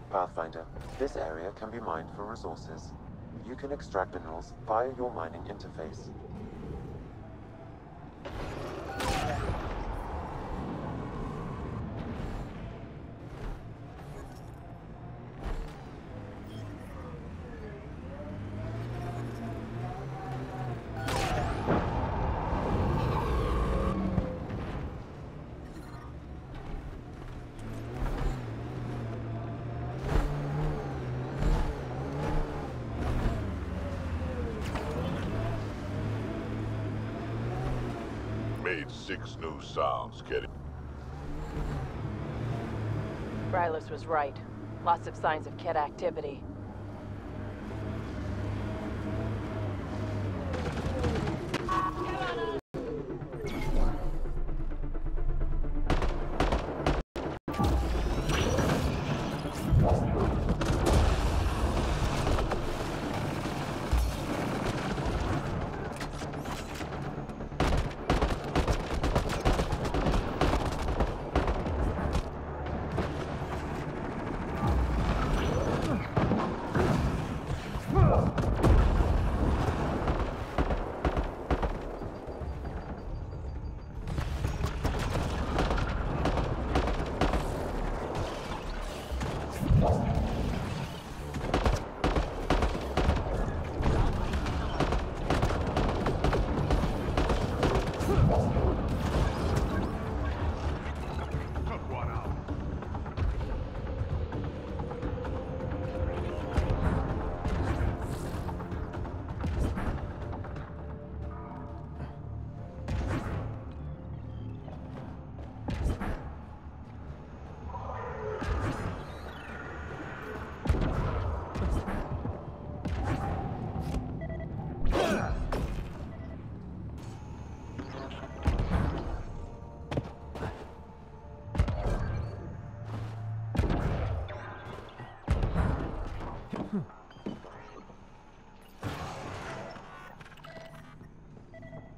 Pathfinder, this area can be mined for resources. You can extract minerals via your mining interface. Made 6 new sounds, Kitty. Rylos was right. Lots of signs of Ket activity.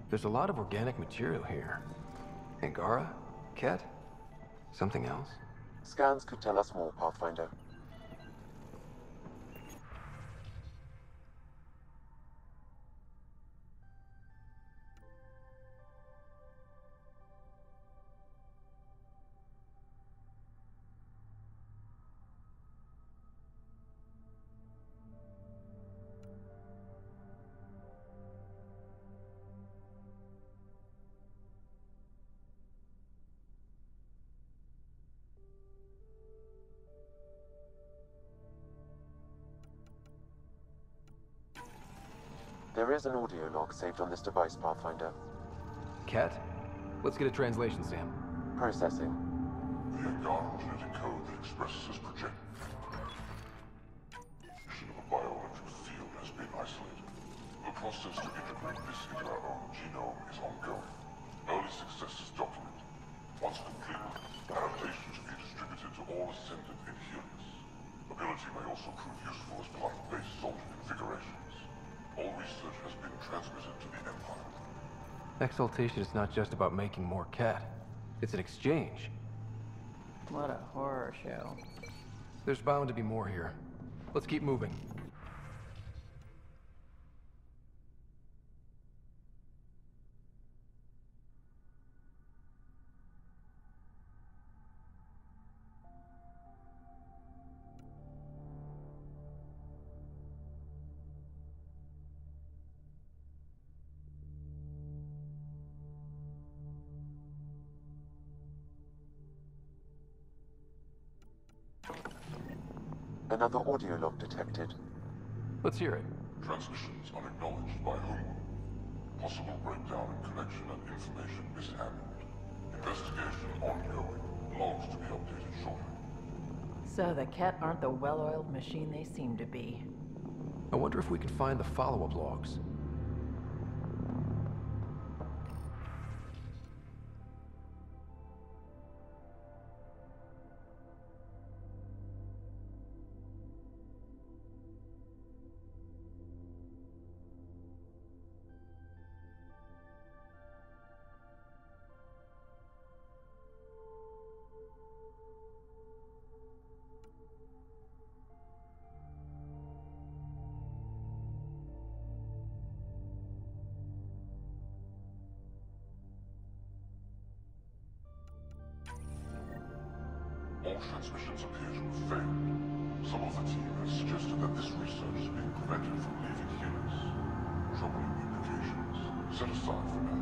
There's a lot of organic material here. Angara? Ket? Something else? Scans could tell us more, Pathfinder. There is an audio log saved on this device, Pathfinder. Ket? Let's get a translation, Sam. Processing. The Angara genetic code that expresses as projected. Of a bioelectric field has been isolated. The process to integrate this into our own genome is ongoing. Early success is documented. Once complete, adaptation should be distributed to all ascendant adherents. Ability may also prove useful as plant-based soldier configurations. All research has been transmitted to the Empire. Exaltation is not just about making more Ket. It's an exchange. What a horror show. There's bound to be more here. Let's keep moving. Another audio log detected. Let's hear it. Transmissions unacknowledged by whom? Possible breakdown in connection and information mishandled. Investigation ongoing. Logs to be updated shortly. So the Ket aren't the well-oiled machine they seem to be. I wonder if we can find the follow-up logs. transmissions appear to have failed. Some of the team has suggested that this research is being prevented from leaving Helix. Troubling implications. Set aside for now.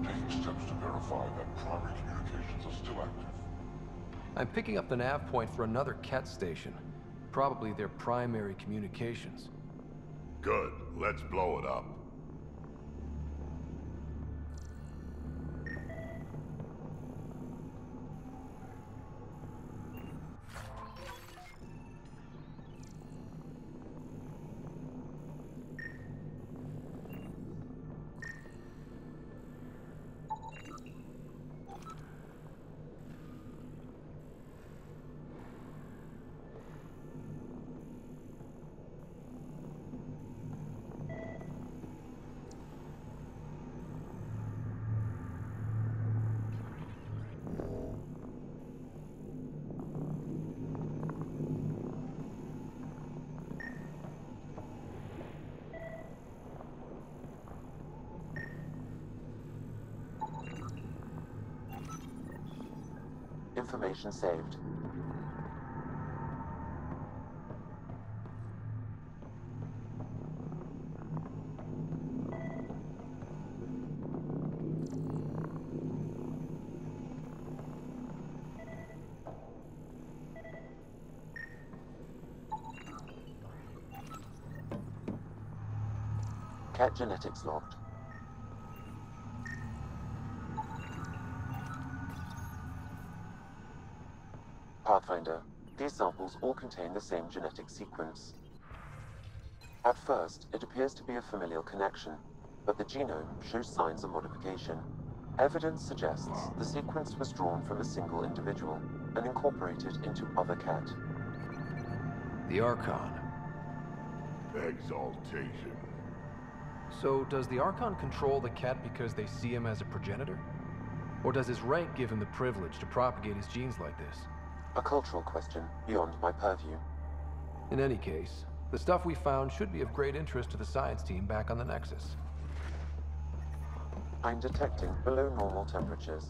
Taking steps to verify that primary communications are still active. I'm picking up the nav point for another Ket station. Probably their primary communications. Good. Let's blow it up. Information saved. Cat genetics logged. Pathfinder, these samples all contain the same genetic sequence. At first, it appears to be a familial connection, but the genome shows signs of modification. Evidence suggests the sequence was drawn from a single individual and incorporated into other cat. The Archon. Exaltation. So, does the Archon control the Ket because they see him as a progenitor? Or does his rank give him the privilege to propagate his genes like this? A cultural question beyond my purview. In any case, the stuff we found should be of great interest to the science team back on the Nexus. I'm detecting below normal temperatures.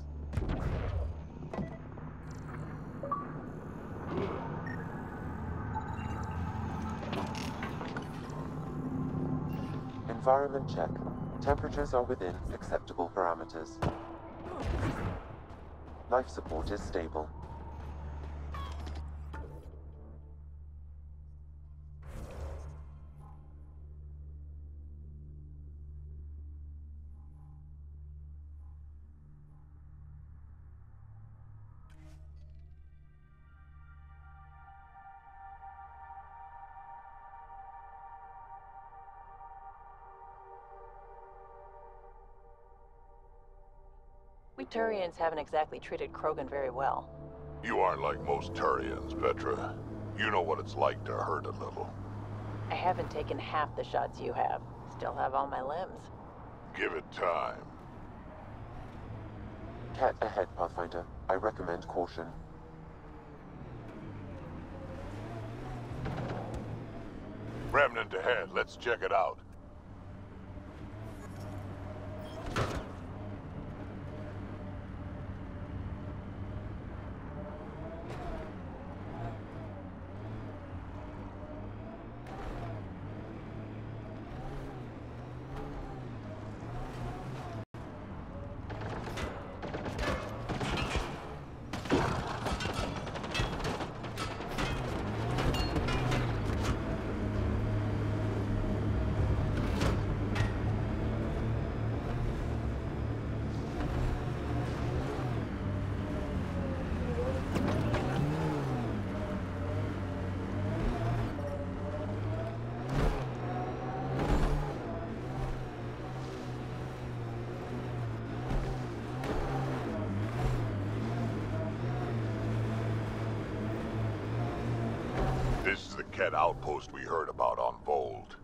Environment check. Temperatures are within acceptable parameters. Life support is stable. We Turians haven't exactly treated Krogan very well. You aren't like most Turians, Petra. You know what it's like to hurt a little. I haven't taken half the shots you have. Still have all my limbs. Give it time. Cat ahead, Pathfinder. I recommend caution. Remnant ahead. Let's check it out. This is the Ket outpost we heard about on Vold.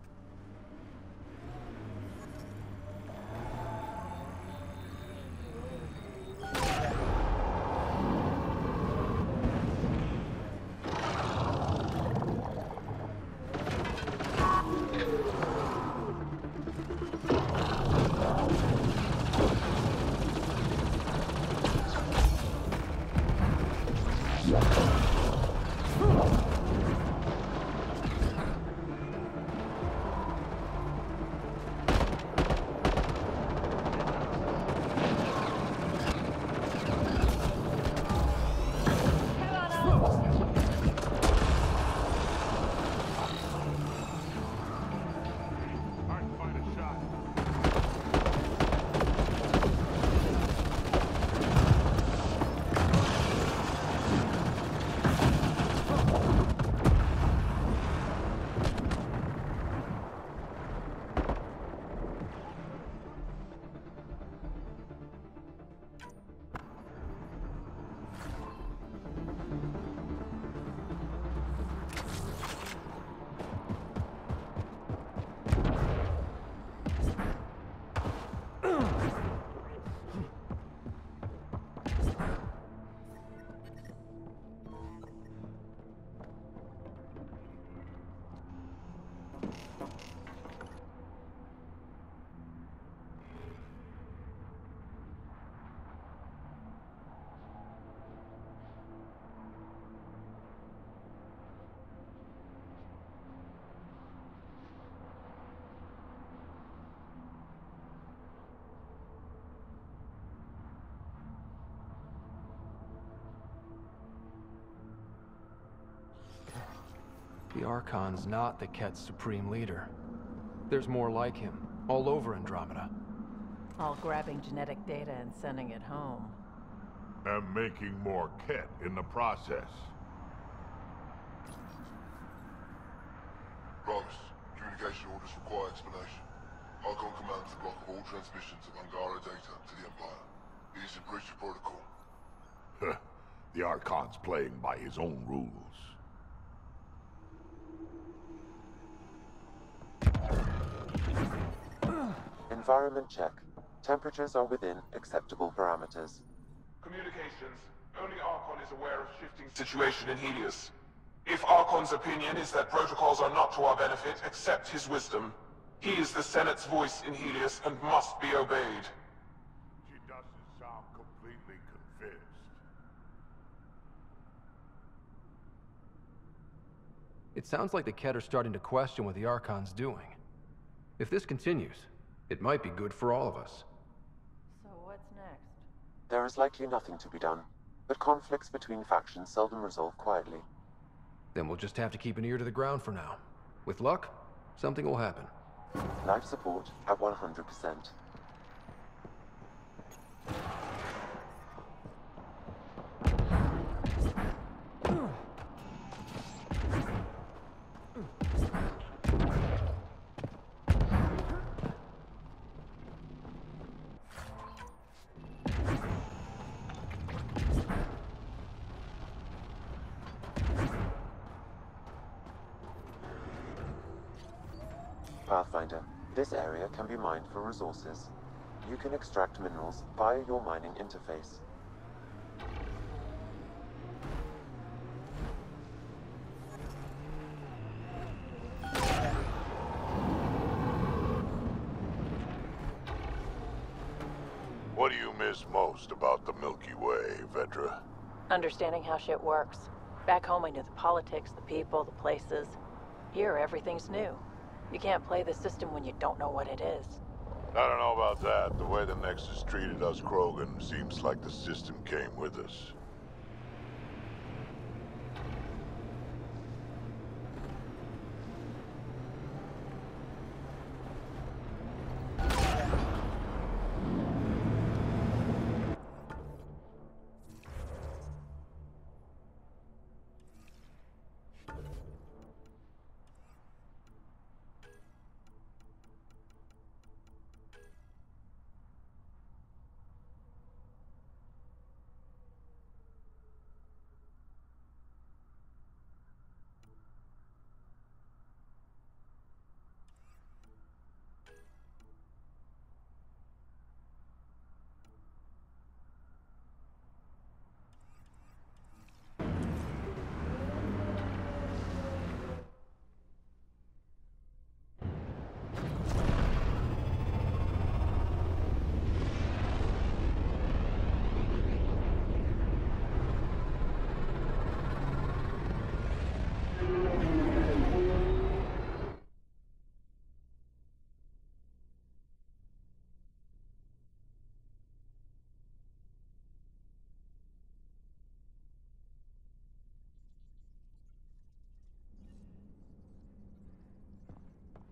The Archon's not the Ket's supreme leader. There's more like him, all over Andromeda. All grabbing genetic data and sending it home. And making more Ket in the process. Rose, communication orders require explanation. Archon commands a block of all transmissions of Angara data to the Empire. It is in breach of protocol. The Archon's playing by his own rules. Environment check. Temperatures are within acceptable parameters. Communications. Only Archon is aware of shifting situation in Helios. If Archon's opinion is that protocols are not to our benefit, accept his wisdom. He is the Senate's voice in Helios and must be obeyed. She doesn't sound completely convinced. It sounds like the Ket are starting to question what the Archon's doing. If this continues, it might be good for all of us. So what's next? There is likely nothing to be done, but conflicts between factions seldom resolve quietly. Then we'll just have to keep an ear to the ground for now. With luck, something will happen. Life support at 100%. Pathfinder, this area can be mined for resources. You can extract minerals via your mining interface. What do you miss most about the Milky Way, Vedra? Understanding how shit works. Back home I knew the politics, the people, the places. Here everything's new. You can't play the system when you don't know what it is. I don't know about that. The way the Nexus treated us Krogan seems like the system came with us.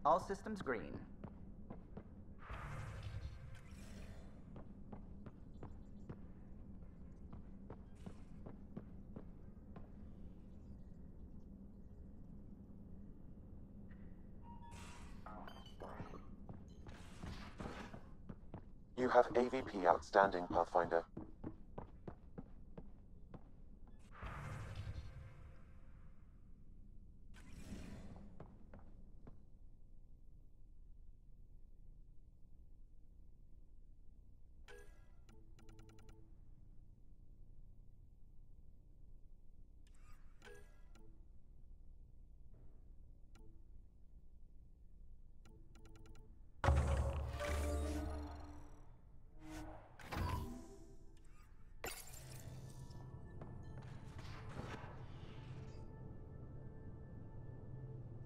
All systems green. You have AVP outstanding, Pathfinder.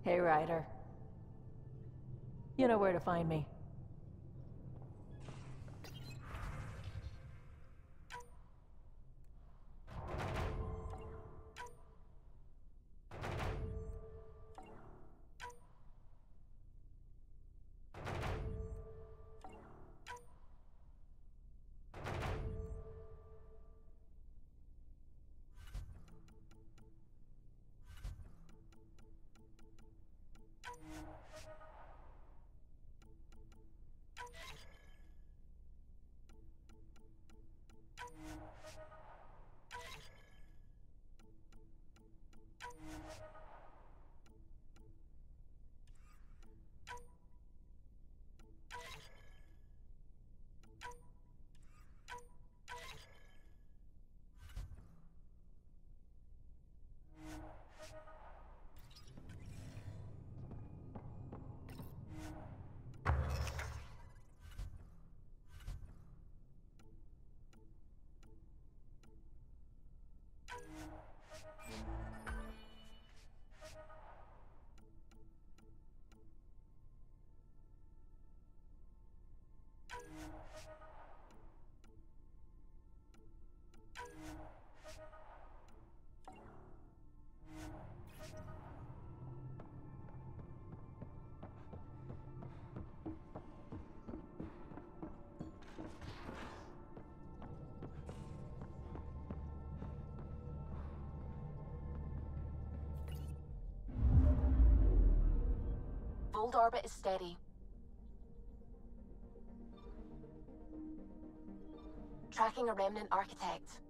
Hey, Ryder. You know where to find me. Hold orbit is steady. Tracking a remnant architect.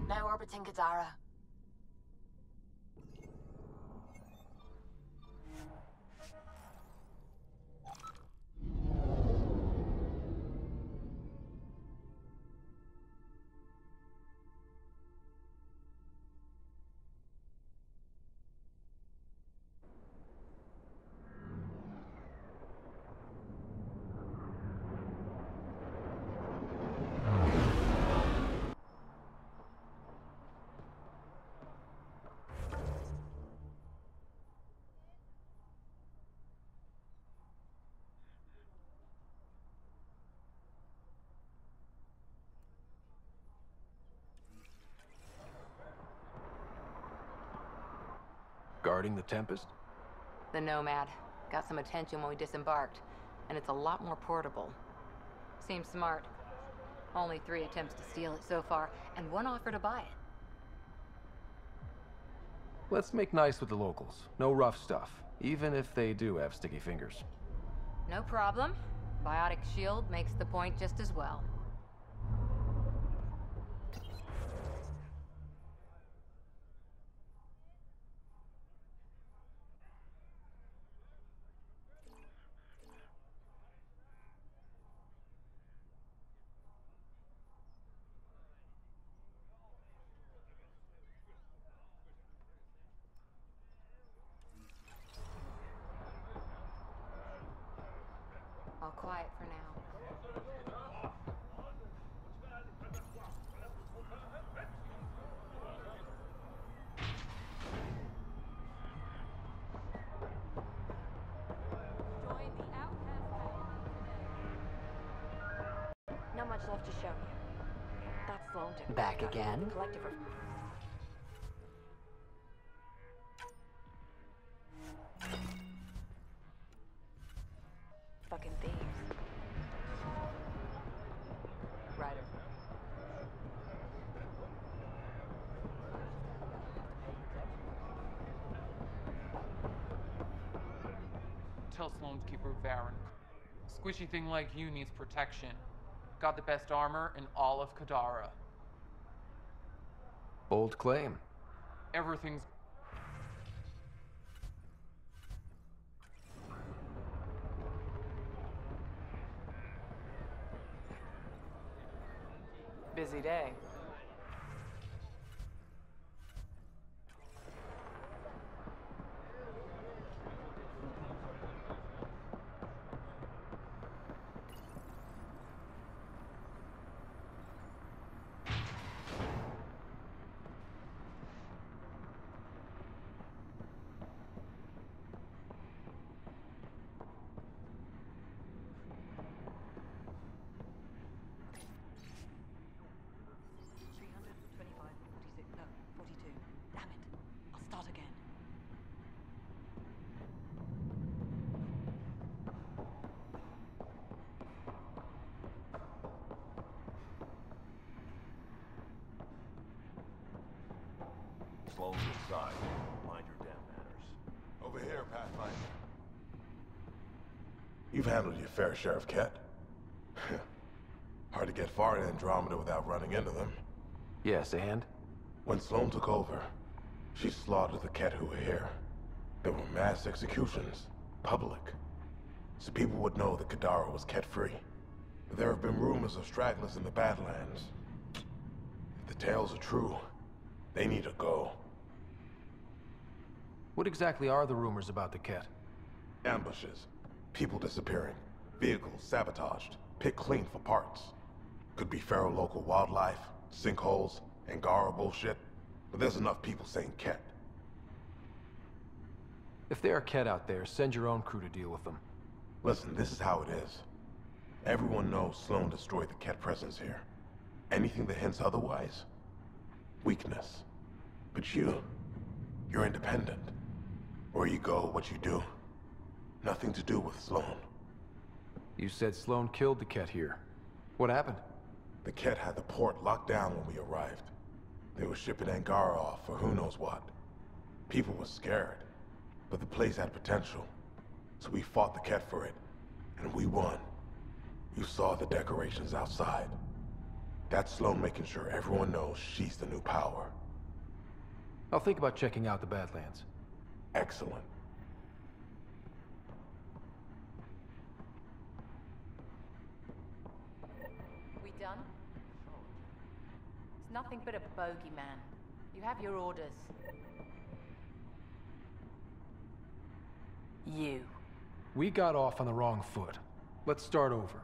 Now orbiting Kadara. Guarding the Tempest? The Nomad. Got some attention when we disembarked, and it's a lot more portable. Seems smart. Only 3 attempts to steal it so far, and 1 offer to buy it. Let's make nice with the locals. No rough stuff, even if they do have sticky fingers. No problem. Biotic shield makes the point just as well. All quiet for now. Not much left to show you. That's Sloan to Back again? collective. Fucking thieves. Ryder. Tell Sloan to keep her Varen. Squishy thing like you needs protection. Got the best armor in all of Kadara. Bold claim. Everything's... Busy day. Sloan's inside. Mind your damn manners. Over here, Pathfinder. You've handled your fair share of Ket. hard to get far in Andromeda without running into them. Yes, and? When Sloane took over, she slaughtered the Ket who were here. There were mass executions, public. So people would know that Kadara was Ket-free. But there have been rumors of stragglers in the Badlands. If the tales are true, they need to go. What exactly are the rumors about the Ket? Ambushes, people disappearing, vehicles sabotaged, picked clean for parts. Could be feral local wildlife, sinkholes, Angara bullshit. But there's enough people saying Ket. If there are Ket out there, send your own crew to deal with them. Listen, this is how it is. Everyone knows Sloane destroyed the Ket presence here. Anything that hints otherwise, weakness. But you're independent. Where you go, what you do. Nothing to do with Sloane. You said Sloane killed the Ket here. What happened? The Ket had the port locked down when we arrived. They were shipping Angara off for who knows what. People were scared, but the place had potential. So we fought the Ket for it, and we won. You saw the decorations outside. That's Sloane making sure everyone knows she's the new power. I'll think about checking out the Badlands. Excellent. We done? It's nothing but a bogeyman. You have your orders. You. We got off on the wrong foot. Let's start over.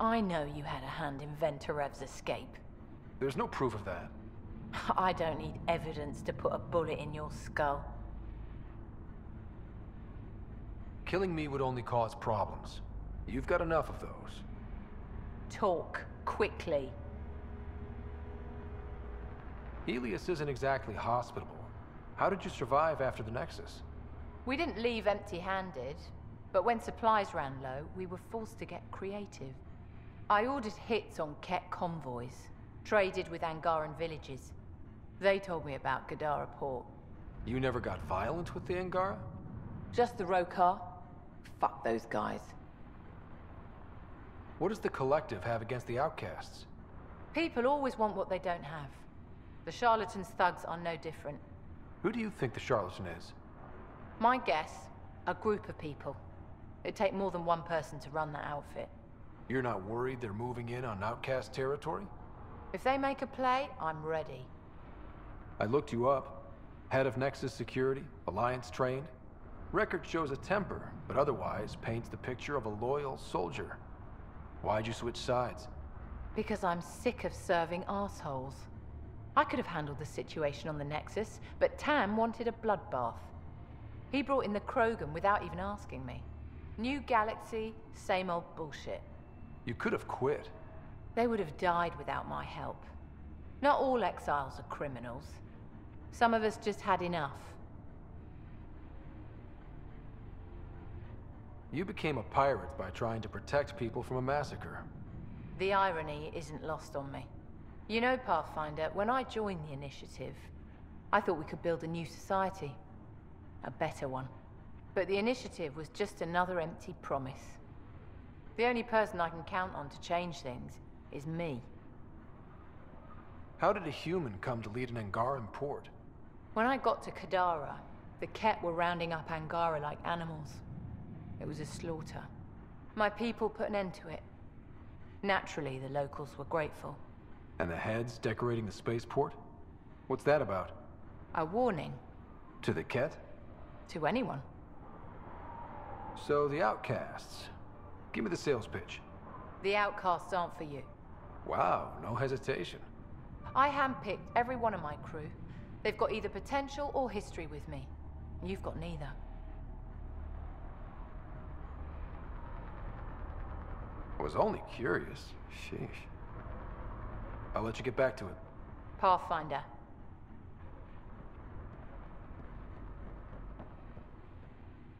I know you had a hand in Venturev's escape. There's no proof of that. I don't need evidence to put a bullet in your skull. Killing me would only cause problems. You've got enough of those. Talk, quickly. Helios isn't exactly hospitable. How did you survive after the Nexus? We didn't leave empty-handed, but when supplies ran low, we were forced to get creative. I ordered hits on Ket convoys, traded with Angaran villages. They told me about Kadara port. You never got violent with the Angara? Just the Rokar? Fuck those guys. What does the Collective have against the outcasts? People always want what they don't have. The charlatans' thugs are no different. Who do you think the charlatan is? My guess, a group of people. It'd take more than one person to run that outfit. You're not worried they're moving in on outcast territory? If they make a play, I'm ready. I looked you up. Head of Nexus Security, Alliance trained. Record shows a temper, but otherwise paints the picture of a loyal soldier. Why'd you switch sides? Because I'm sick of serving assholes. I could have handled the situation on the Nexus, but Tam wanted a bloodbath. He brought in the Krogan without even asking me. New galaxy, same old bullshit. You could have quit. They would have died without my help. Not all exiles are criminals. Some of us just had enough. You became a pirate by trying to protect people from a massacre. The irony isn't lost on me. You know, Pathfinder, when I joined the Initiative, I thought we could build a new society. A better one. But the Initiative was just another empty promise. The only person I can count on to change things is me. How did a human come to lead an Angaran port? When I got to Kadara, the Ket were rounding up Angara like animals. It was a slaughter. My people put an end to it. Naturally, the locals were grateful. And the heads decorating the spaceport? What's that about? A warning. To the Ket? To anyone. So the outcasts. Give me the sales pitch. The outcasts aren't for you. Wow, no hesitation. I handpicked every one of my crew. They've got either potential or history with me. You've got neither. I was only curious. Sheesh. I'll let you get back to it. Pathfinder.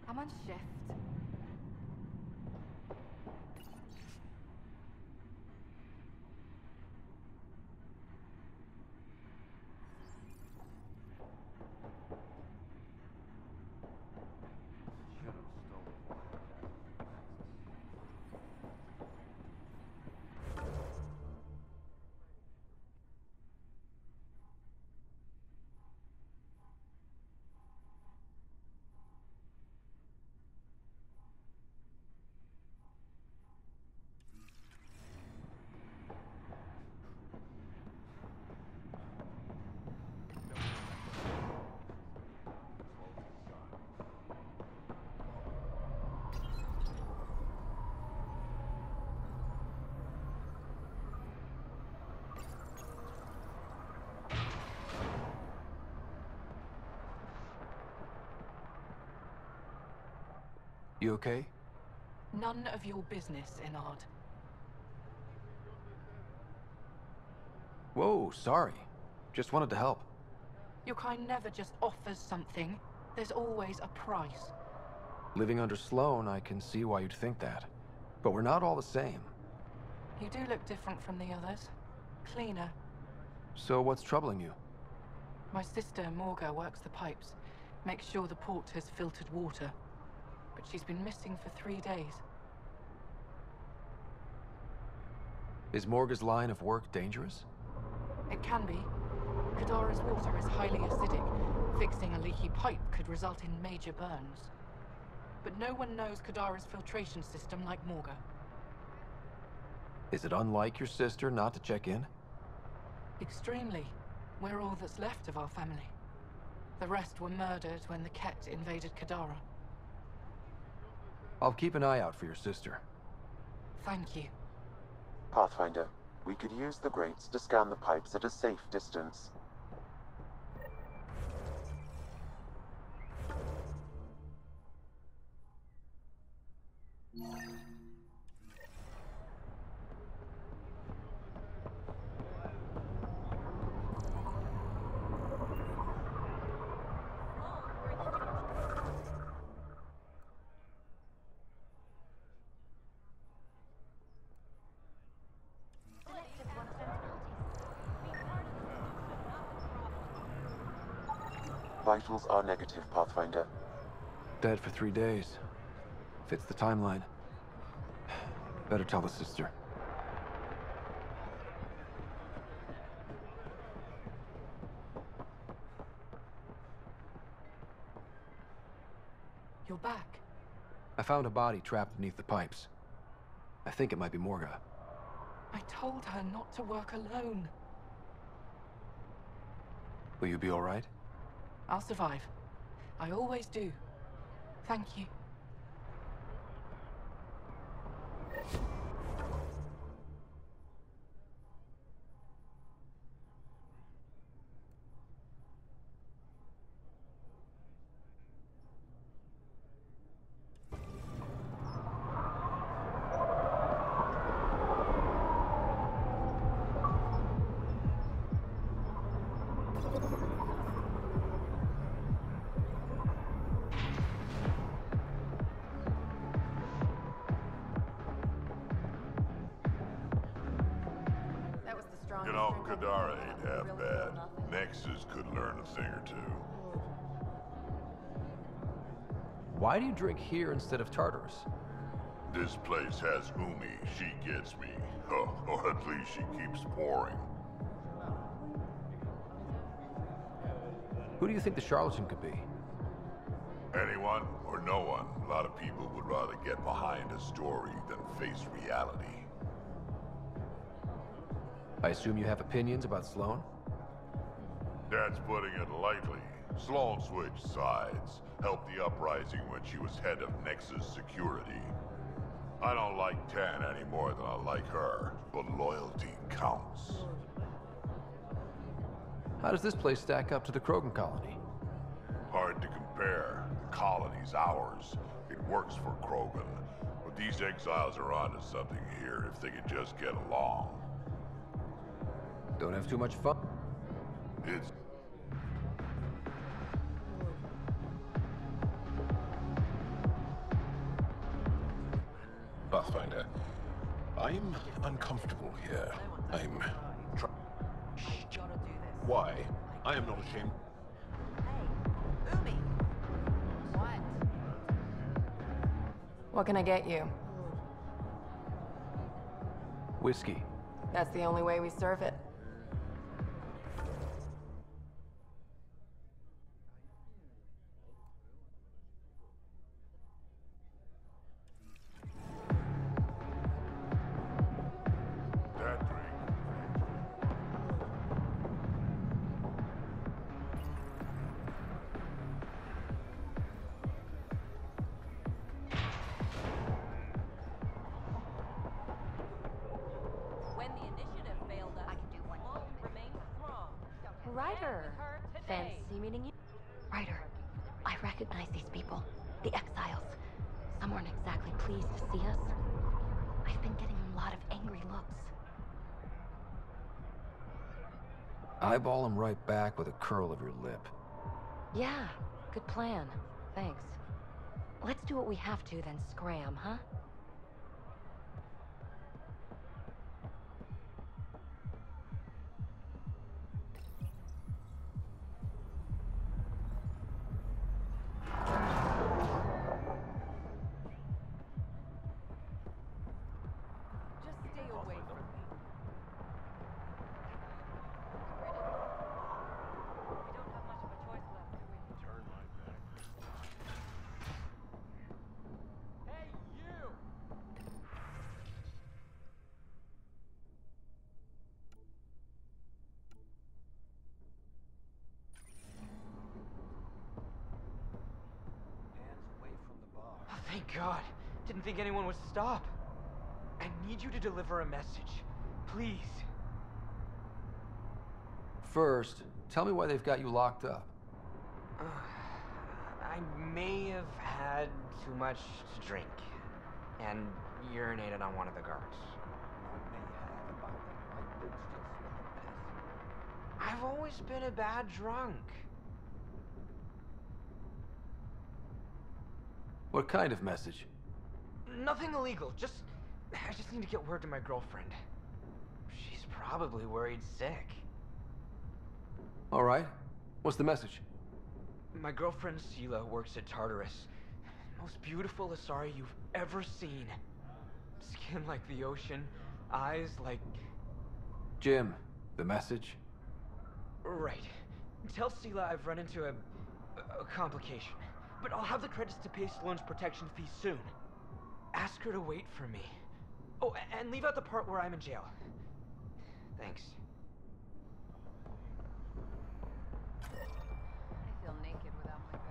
I'm on shift. You okay? None of your business, Enard. Whoa, sorry. Just wanted to help. Your kind never just offers something. There's always a price. Living under Sloan, I can see why you'd think that. But we're not all the same. You do look different from the others. Cleaner. So what's troubling you? My sister, Morga, works the pipes. Makes sure the port has filtered water. But she's been missing for 3 days. Is Morga's line of work dangerous? It can be. Kadara's water is highly acidic. Fixing a leaky pipe could result in major burns. But no one knows Kadara's filtration system like Morga. Is it unlike your sister not to check in? Extremely. We're all that's left of our family. The rest were murdered when the Ket invaded Kadara. I'll keep an eye out for your sister. Thank you. Pathfinder, we could use the grates to scan the pipes at a safe distance. Vitals are negative, Pathfinder. Dead for 3 days. Fits the timeline. Better tell the sister. You're back. I found a body trapped beneath the pipes. I think it might be Morga. I told her not to work alone. Will you be all right? I'll survive. I always do. Thank you. You know, Kadara ain't half bad. Nexus could learn a thing or two. Why do you drink here instead of Tartarus? This place has Umi. She gets me. Oh, or at least she keeps pouring. Who do you think the charlatan could be? Anyone or no one. A lot of people would rather get behind a story than face reality. I assume you have opinions about Sloan? That's putting it lightly. Sloan switched sides, helped the uprising when she was head of Nexus Security. I don't like Tan any more than I like her, but loyalty counts. How does this place stack up to the Krogan colony? Hard to compare. The colony's ours. It works for Krogan. But these exiles are onto something here if they can just get along. Don't have too much fun. It's... Pathfinder, I'm uncomfortable here. I'm... Why? I am not ashamed. What can I get you? Whiskey. That's the only way we serve it. Ryder. Fancy meeting you. Ryder, I recognize these people. The exiles. Some weren't exactly pleased to see us. I've been getting a lot of angry looks. Eyeball him right back with a curl of your lip. Yeah, good plan. Thanks. Let's do what we have to, then scram, huh? Just stay away from me. We don't have much of a choice left, do we? Turn my back. Hey, you! Hands away from the bar. Oh, thank God. Didn't think anyone would stop. I need you to deliver a message. Please. First, tell me why they've got you locked up. I may have had too much to drink and urinated on one of the guards. I've always been a bad drunk. What kind of message? Nothing illegal, I just need to get word to my girlfriend. She's probably worried sick. All right. What's the message? My girlfriend Sela works at Tartarus. Most beautiful Asari you've ever seen. Skin like the ocean, eyes like... Jim, the message? Right. Tell Sela I've run into a complication. But I'll have the credits to pay Sloane's protection fee soon. Ask her to wait for me. Oh, and leave out the part where I'm in jail. Thanks. I feel naked without my bed.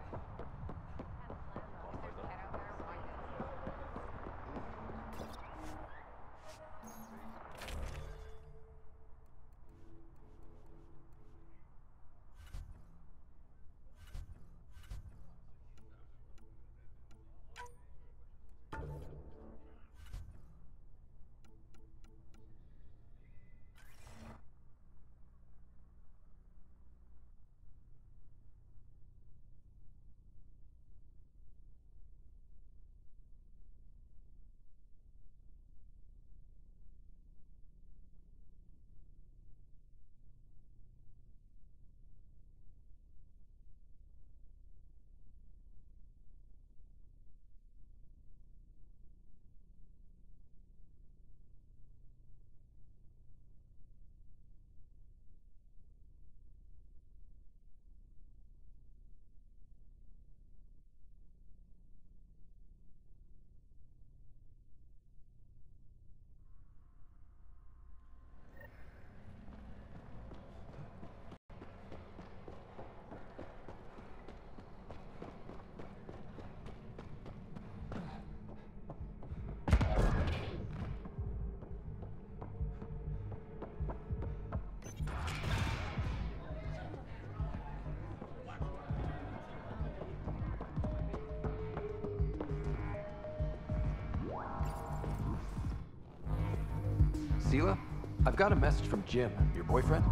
Sela? I've got a message from Jim, your boyfriend.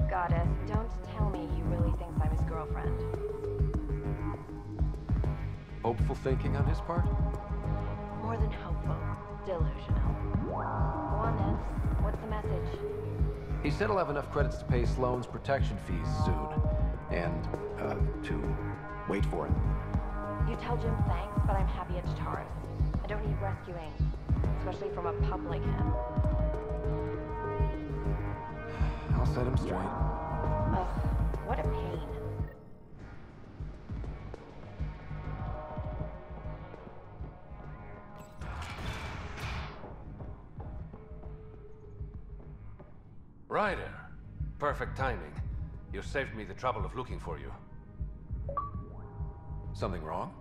Goddess, don't tell me he really thinks I'm his girlfriend. Hopeful thinking on his part? More than hopeful. Delusional. Go on then. What's the message? He said he'll have enough credits to pay Sloane's protection fees soon. And, to wait for it. You tell Jim thanks, but I'm happy at Taurus. I don't need rescuing. Especially from a pup like him. I'll set him straight. Ugh, what a pain. Ryder. Perfect timing. You saved me the trouble of looking for you. Something wrong?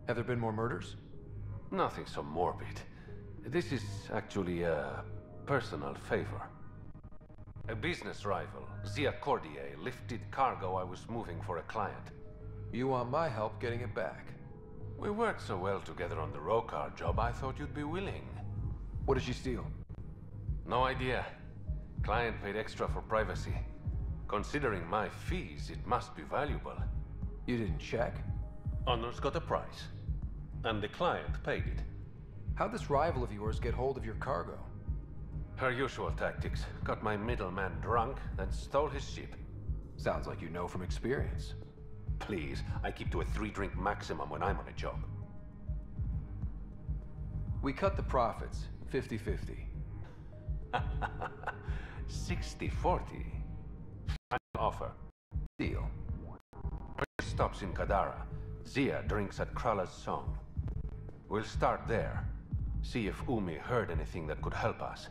Have there been more murders? Nothing so morbid. This is actually a personal favor. A business rival, Zia Cordier, lifted cargo I was moving for a client. You want my help getting it back? We worked so well together on the Rokar job, I thought you'd be willing. What did she steal? No idea. Client paid extra for privacy. Considering my fees, it must be valuable. You didn't check? Honor's got a price. And the client paid it. How'd this rival of yours get hold of your cargo? Her usual tactics. Got my middleman drunk, then stole his ship. Sounds like you know from experience. Please, I keep to a 3-drink maximum when I'm on a job. We cut the profits, 50-50. 60-40. Final offer. Deal. First stops in Kadara. Zia drinks at Krala's song. We'll start there. See if Umi heard anything that could help us.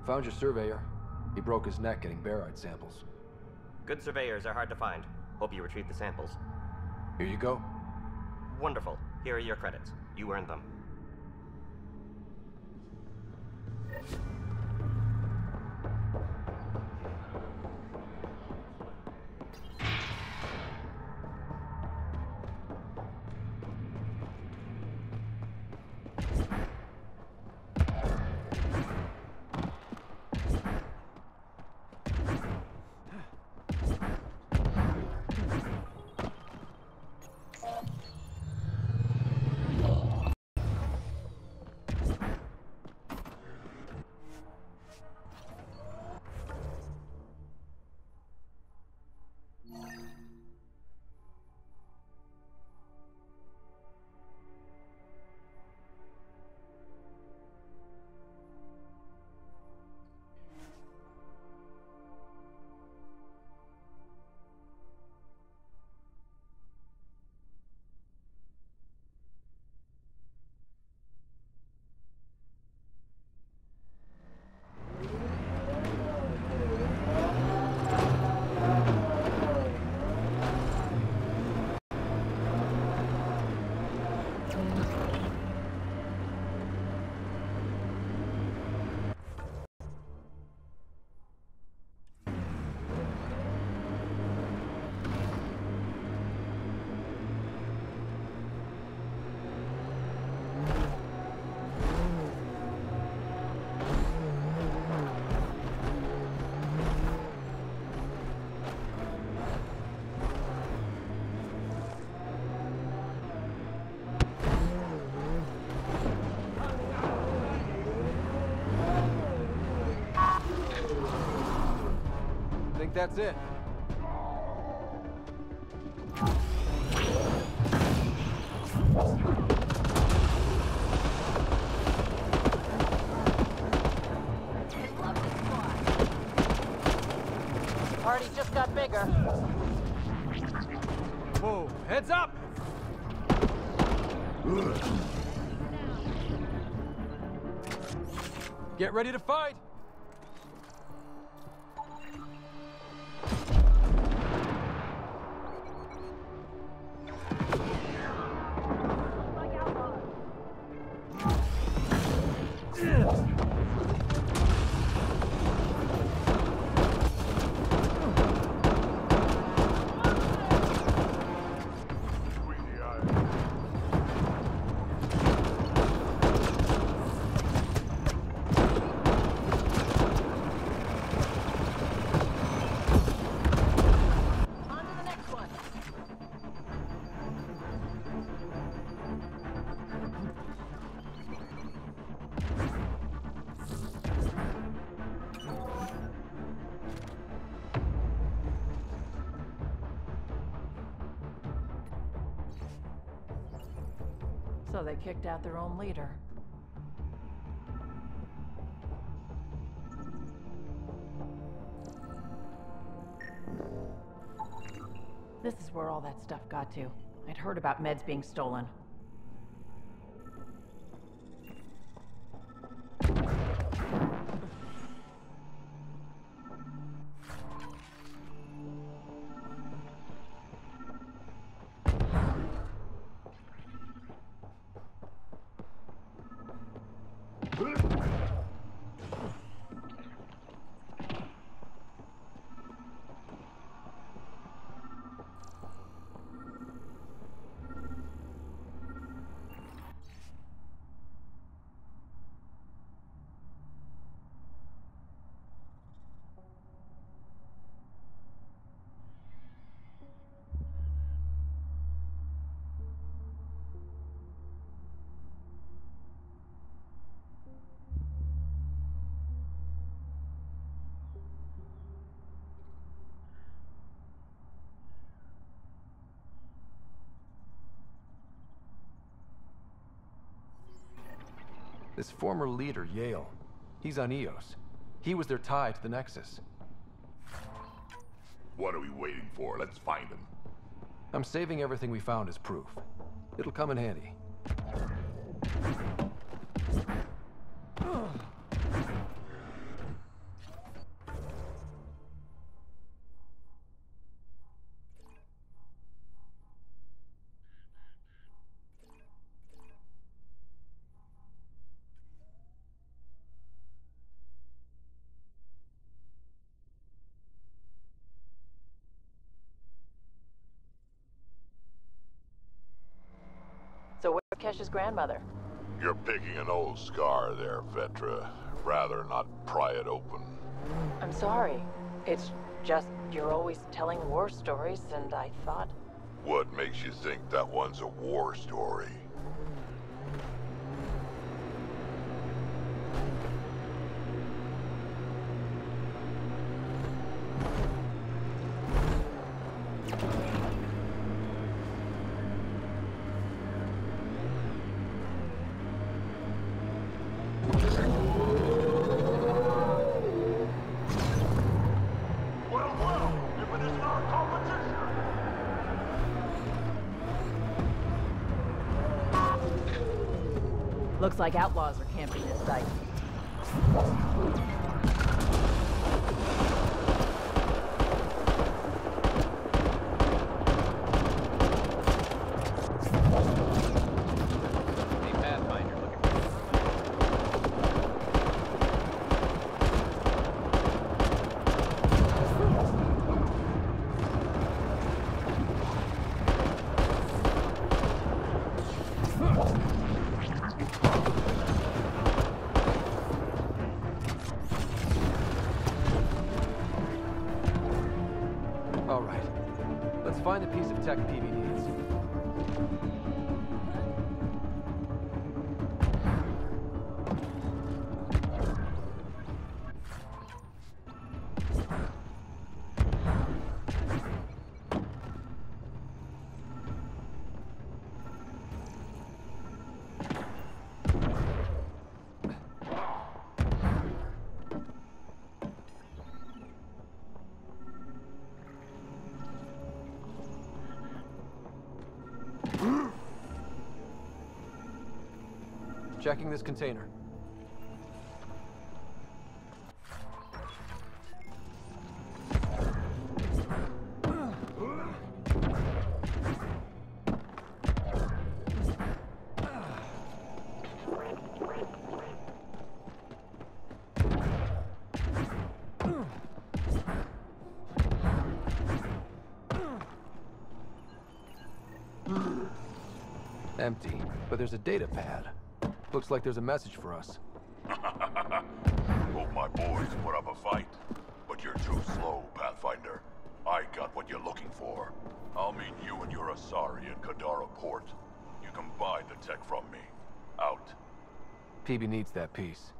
Found your surveyor. He broke his neck getting barite samples. Good surveyors are hard to find. Hope you retrieve the samples. Here you go. Wonderful. Here are your credits. You earned them. That's it. Party just got bigger. Whoa, heads up! Get ready to fight! So they kicked out their own leader. This is where all that stuff got to. I'd heard about meds being stolen. This former leader, Yale, he's on Eos. He was their tie to the Nexus. What are we waiting for? Let's find him. I'm saving everything we found as proof. It'll come in handy. So where's Kesh's grandmother? You're picking an old scar there, Vetra. Rather not pry it open. I'm sorry. It's just you're always telling war stories, and I thought... What makes you think that one's a war story? Looks like outlaws are camping this site. All right. Let's find a piece of tech PB needs. Checking this container. Empty, but there's a data pad. Looks like there's a message for us. Hope my boys put up a fight. But you're too slow, Pathfinder. I got what you're looking for. I'll meet you and your Asari at Kadara Port. You can buy the tech from me. Out. PB needs that piece.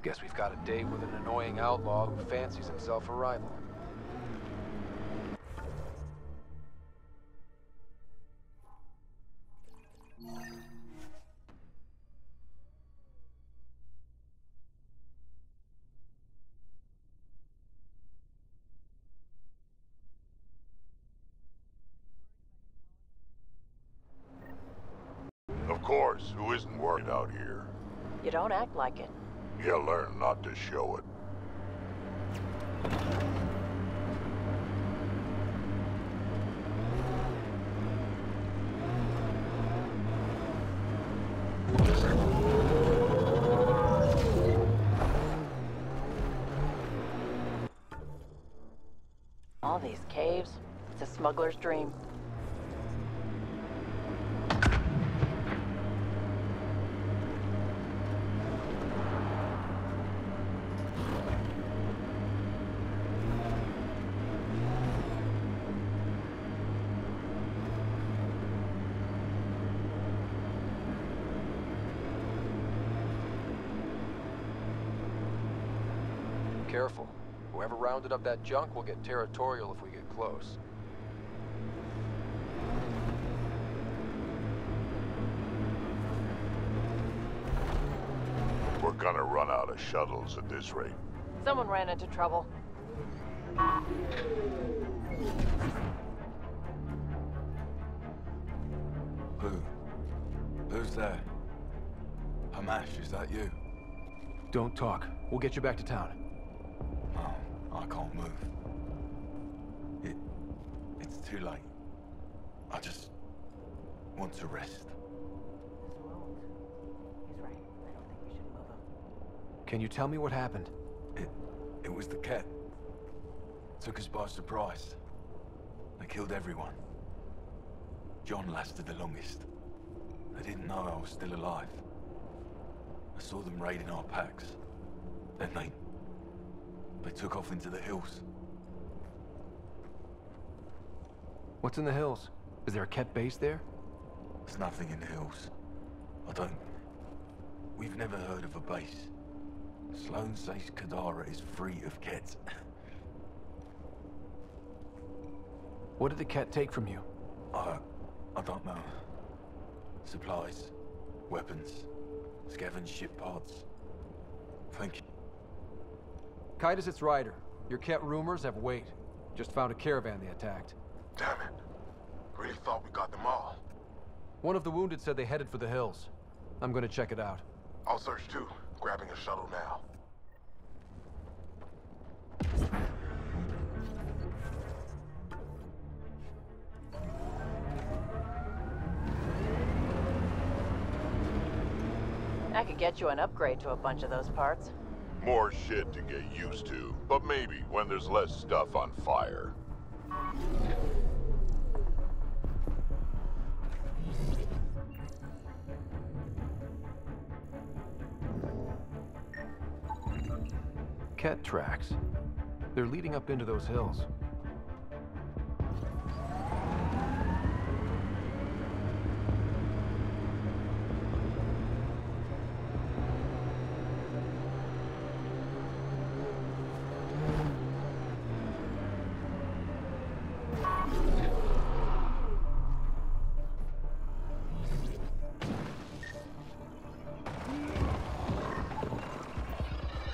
Guess we've got a date with an annoying outlaw who fancies himself a rival. course, who isn't worried out here? You don't act like it. You learn not to show it. All these caves, it's a smuggler's dream. Careful. Whoever rounded up that junk will get territorial if we get close. We're gonna run out of shuttles at this rate. Someone ran into trouble. Who's there? Hamash, is that you? Don't talk. We'll get you back to town. Oh, I can't move. It's too late. I just want to rest. He's right. I don't think we should move him. Can you tell me what happened? It was the Ket. Took us by surprise. They killed everyone. John lasted the longest. They didn't know I was still alive. I saw them raiding our packs. Then they took off into the hills. What's in the hills? Is there a Ket base there? There's nothing in the hills. We've never heard of a base. Sloan says Kadara is free of Ket. What did the Ket take from you? I don't know. Supplies, weapons, scavenged ship parts. Thank you. Kite its rider. Your Ket rumors have weight. Just found a caravan they attacked. Damn it. Really thought we got them all. One of the wounded said they headed for the hills. I'm gonna check it out. I'll search too. Grabbing a shuttle now. I could get you an upgrade to a bunch of those parts. More shit to get used to, but maybe when there's less stuff on fire. Ket tracks. They're leading up into those hills.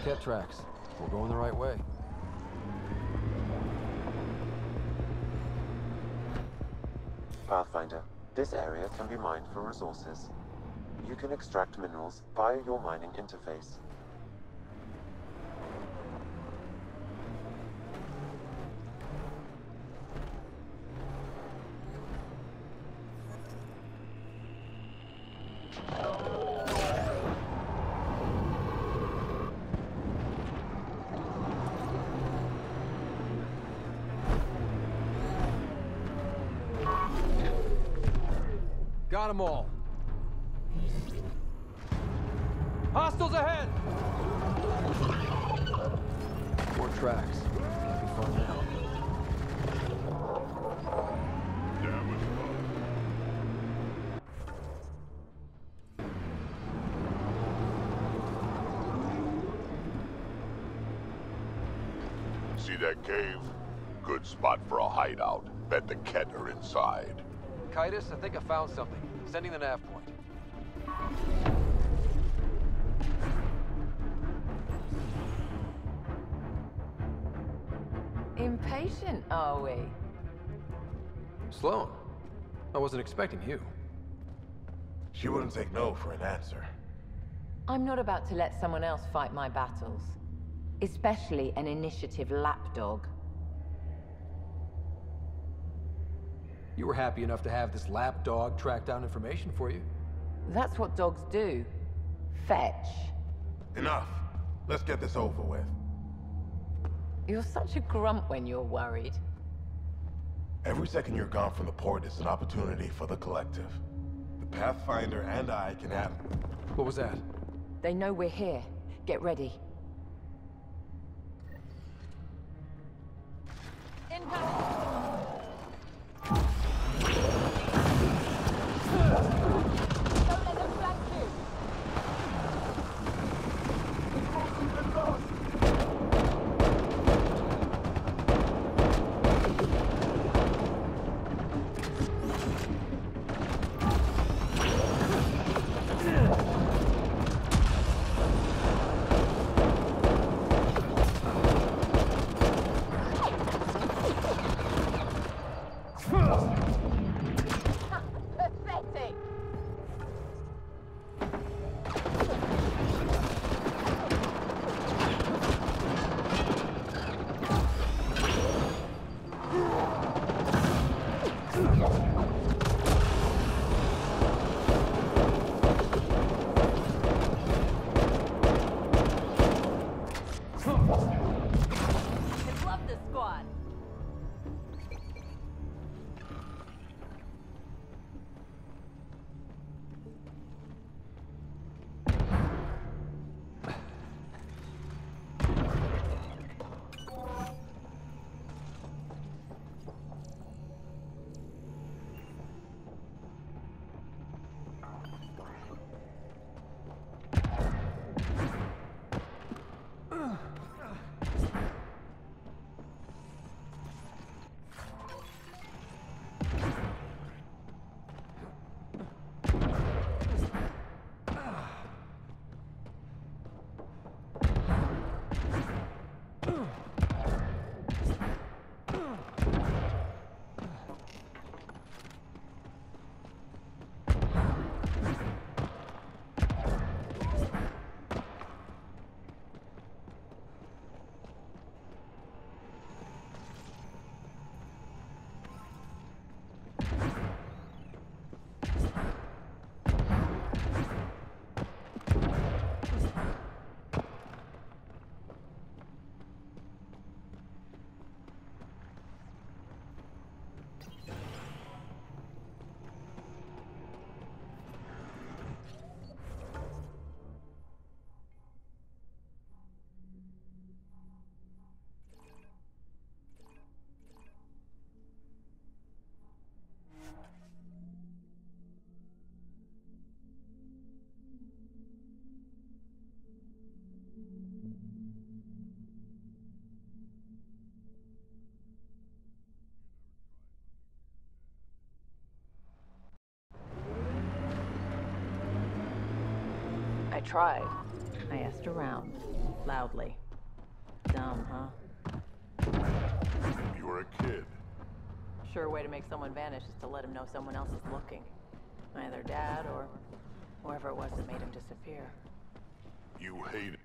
Ket tracks. We're going the right way. Pathfinder, this area can be mined for resources. You can extract minerals via your mining interface. Got them all. Hostiles ahead! More tracks. Can't be far now. See that cave? Good spot for a hideout. Bet the Ket are inside. Kitus, I think I found something. Sending the nav point. Impatient, are we? Sloan, I wasn't expecting you. She wouldn't take no for an answer. I'm not about to let someone else fight my battles. Especially an initiative lapdog. You were happy enough to have this lapdog track down information for you. That's what dogs do. Fetch. Enough. Let's get this over with. You're such a grump when you're worried. Every second you're gone from the port is an opportunity for the collective. The Pathfinder and I can have... What was that? They know we're here. Get ready. I tried. I asked around. Loudly. Dumb, huh? You were a kid. Sure way to make someone vanish is to let him know someone else is looking. Either Dad or whoever it was that made him disappear. You hate it.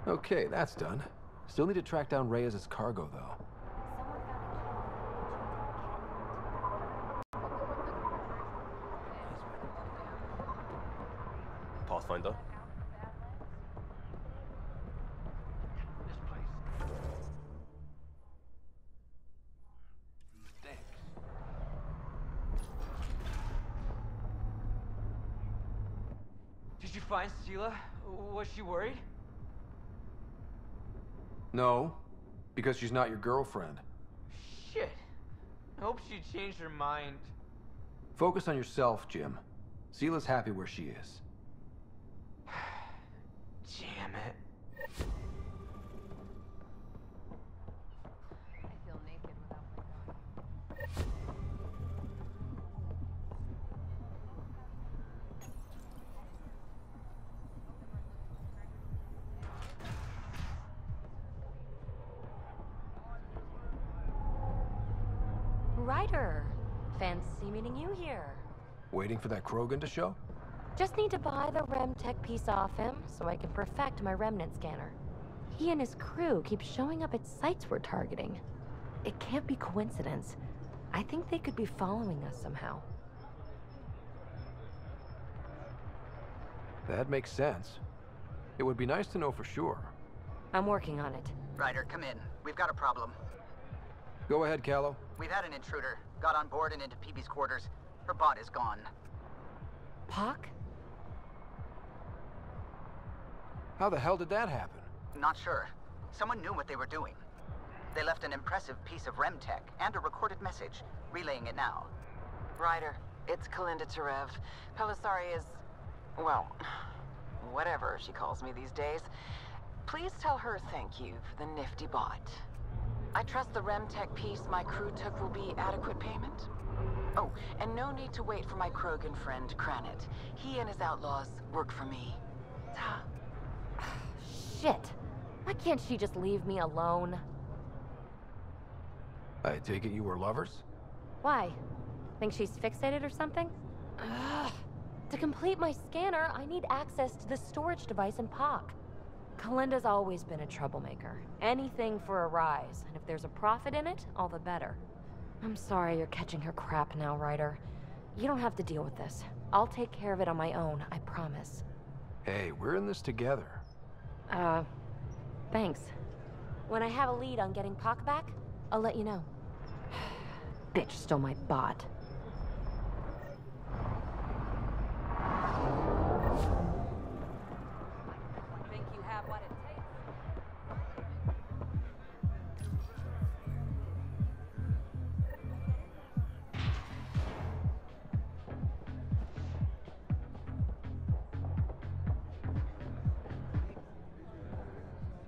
Okay, that's done. Still need to track down Reyes' cargo, though. Pathfinder? Did you find Sela? Was she worried? No, because she's not your girlfriend. Shit. I hope she changed her mind. Focus on yourself, Jim. Sela's happy where she is. Damn it. Ryder, fancy meeting you here. Waiting for that Krogan to show? Just need to buy the Remtech piece off him so I can perfect my remnant scanner. He and his crew keep showing up at sites we're targeting. It can't be coincidence. I think they could be following us somehow. That makes sense. It would be nice to know for sure. I'm working on it. Ryder, come in. We've got a problem. Go ahead, Callow. We've had an intruder. Got on board and into PB's quarters. Her bot is gone. Pock? How the hell did that happen? Not sure. Someone knew what they were doing. They left an impressive piece of Remtech and a recorded message, relaying it now. Ryder, it's Kalinda Tarev. Pelisari is, well, whatever she calls me these days. Please tell her thank you for the nifty bot. I trust the Remtech piece my crew took will be adequate payment. Oh, and no need to wait for my Krogan friend, Kranit. He and his outlaws work for me. Ta. Shit. Why can't she just leave me alone? I take it you were lovers? Why? Think she's fixated or something? Ugh. To complete my scanner, I need access to the storage device in POC. Kalinda's always been a troublemaker. Anything for a rise, and if there's a profit in it, all the better. I'm sorry you're catching her crap now, Ryder. You don't have to deal with this. I'll take care of it on my own, I promise. Hey, we're in this together. Thanks. When I have a lead on getting POC back, I'll let you know. Bitch stole my bot. Think you have what it takes?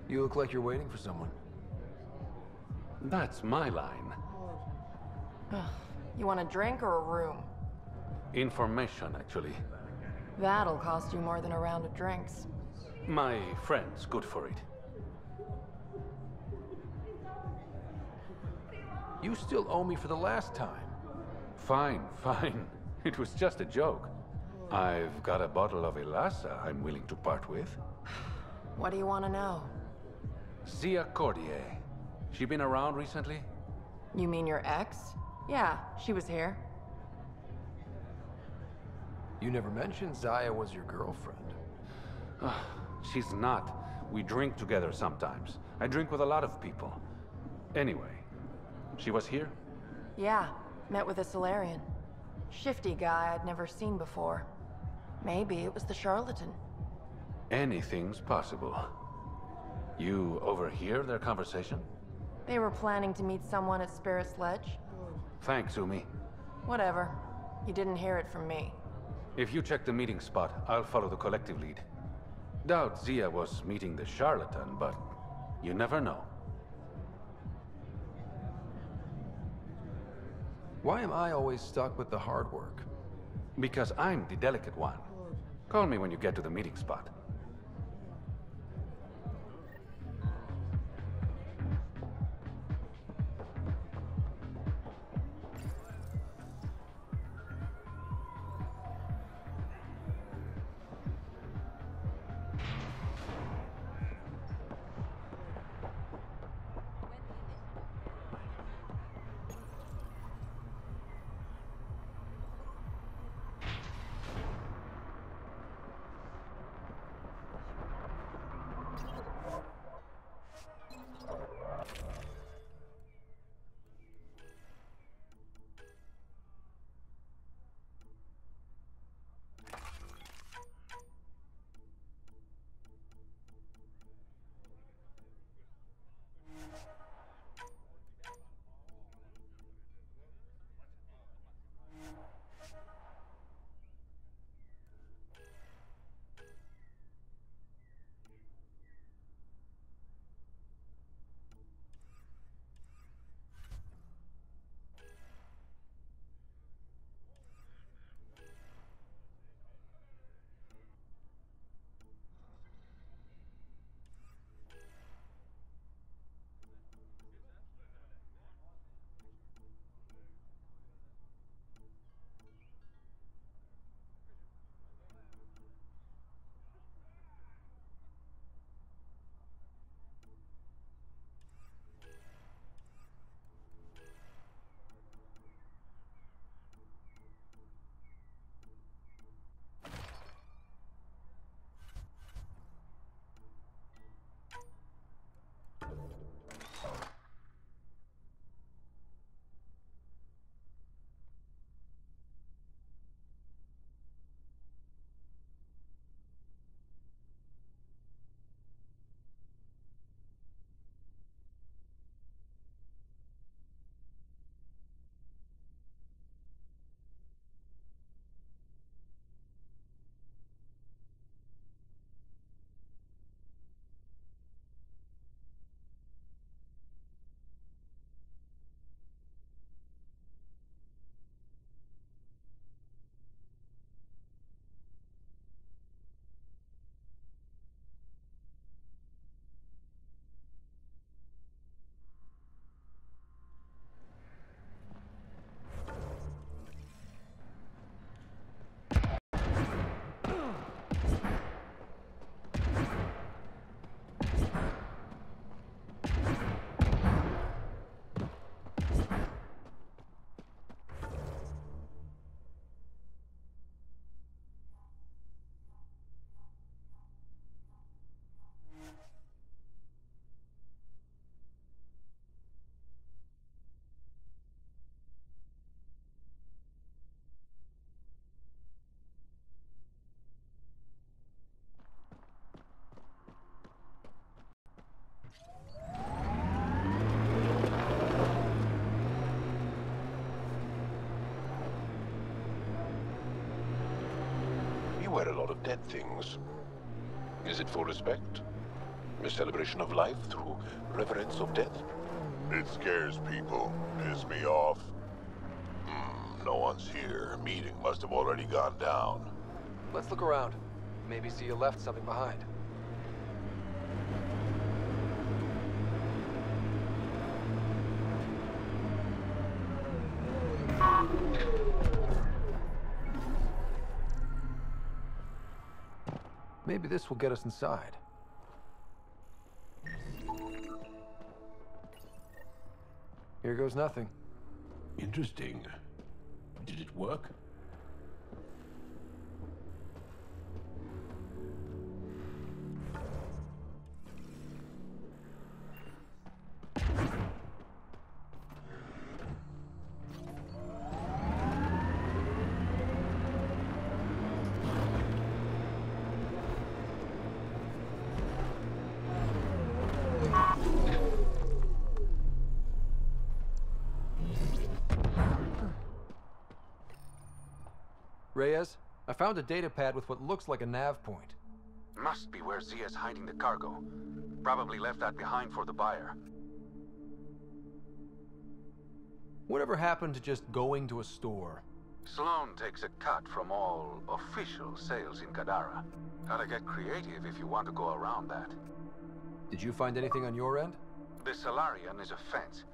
You look like you're waiting for someone. That's my line. You want a drink or a room? Information, actually. That'll cost you more than a round of drinks. My friend's good for it. You still owe me for the last time. Fine, fine. It was just a joke. I've got a bottle of Elasa I'm willing to part with. What do you want to know? Zia Cordier. She been around recently? You mean your ex? Yeah, she was here. You never mentioned Zaya was your girlfriend. She's not. We drink together sometimes. I drink with a lot of people. Anyway, she was here? Yeah, met with a Solarian. Shifty guy I'd never seen before. Maybe it was the charlatan. Anything's possible. You overhear their conversation? They were planning to meet someone at Spirit's Ledge. Thanks, Umi. Whatever. You didn't hear it from me. If you check the meeting spot, I'll follow the collective lead. Doubt Zia was meeting the charlatan, but you never know. Why am I always stuck with the hard work? Because I'm the delicate one. Call me when you get to the meeting spot. dead things. Is it for respect? A celebration of life through reverence of death? It scares people. Piss me off. No one's here. Meeting must have already gone down. Let's look around. Maybe Zia left something behind. Maybe this will get us inside. Here goes nothing. Interesting. Did it work? Reyes, I found a data pad with what looks like a nav point. Must be where Zia's hiding the cargo. Probably left that behind for the buyer. Whatever happened to just going to a store? Sloan takes a cut from all official sales in Kadara. Gotta get creative if you want to go around that. Did you find anything on your end? The Salarian is a fence.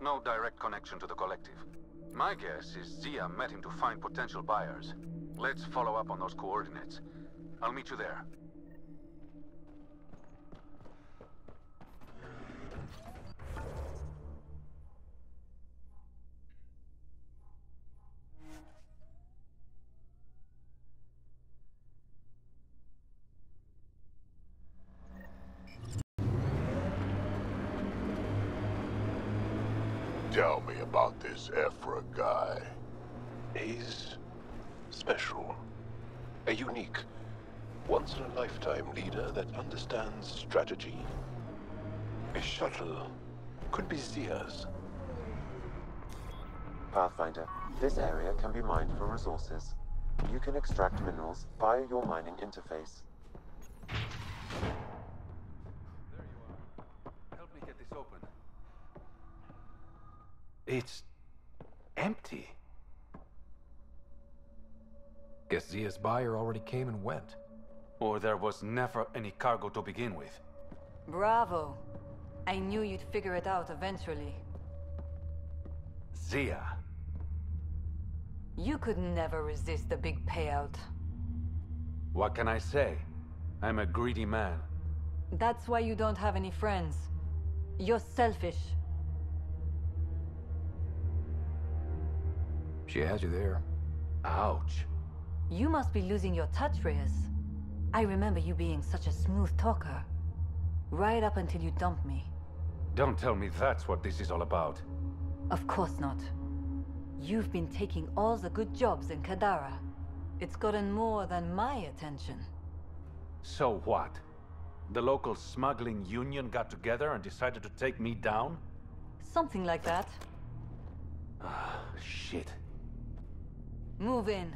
No direct connection to the collective. My guess is Zia met him to find potential buyers. Let's follow up on those coordinates. I'll meet you there. Tell me about this Ephra guy. He's special. A unique, once-in-a-lifetime leader that understands strategy. A shuttle could be Zia's. Pathfinder, this area can be mined for resources. You can extract minerals via your mining interface. There you are. Help me get this open. It's empty. Guess Zia's buyer already came and went. Or there was never any cargo to begin with. Bravo. I knew you'd figure it out eventually. Zia. You could never resist the big payout. What can I say? I'm a greedy man. That's why you don't have any friends. You're selfish. She has you there. Ouch. You must be losing your touch, Reyes. I remember you being such a smooth talker. Right up until you dumped me. Don't tell me that's what this is all about. Of course not. You've been taking all the good jobs in Kadara. It's gotten more than my attention. So what? The local smuggling union got together and decided to take me down? Something like that. Ah, shit. Move in.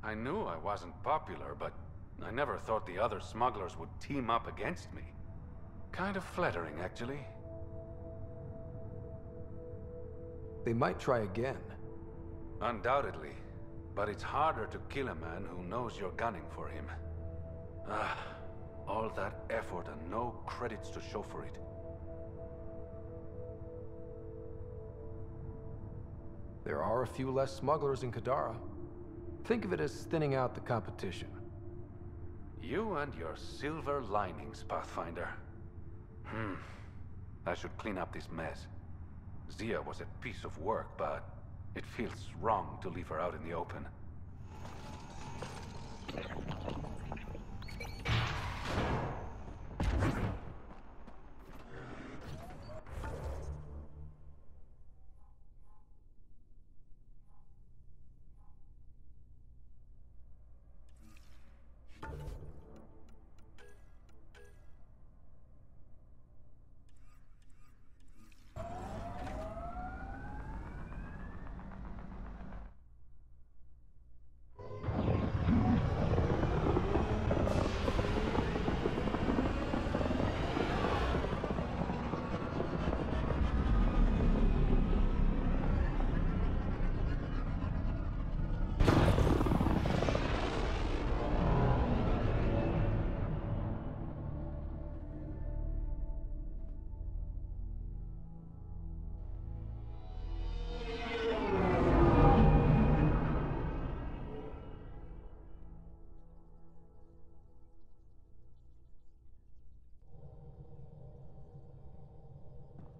I knew I wasn't popular, but I never thought the other smugglers would team up against me. Kind of flattering, actually. They might try again. Undoubtedly. But it's harder to kill a man who knows you're gunning for him. Ah, all that effort and no credits to show for it. There are a few less smugglers in Kadara. Think of it as thinning out the competition. You and your silver linings, Pathfinder. I should clean up this mess. Zia was a piece of work, but it feels wrong to leave her out in the open.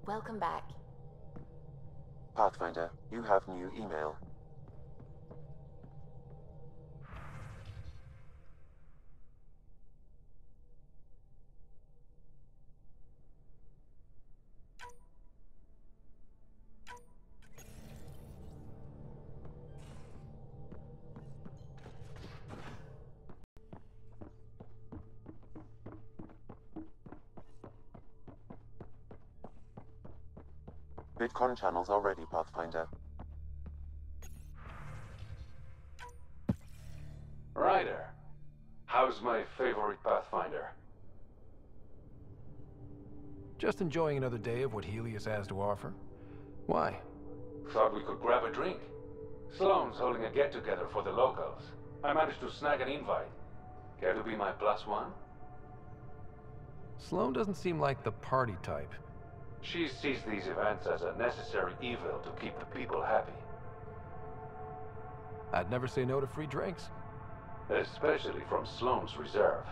Welcome back. Pathfinder, you have new email. Bitcoin channels are ready, Pathfinder. Ryder, how's my favorite Pathfinder? Just enjoying another day of what Helios has to offer. Why? Thought we could grab a drink. Sloane's holding a get-together for the locals. I managed to snag an invite. Care to be my +1? Sloane doesn't seem like the party type. She sees these events as a necessary evil to keep the people happy. I'd never say no to free drinks. Especially from Sloane's reserve.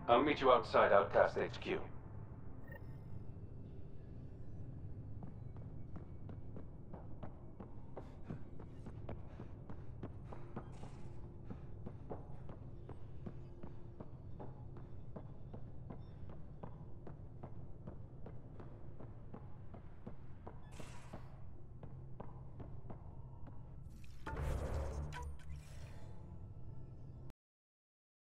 I'll meet you outside Outcast HQ.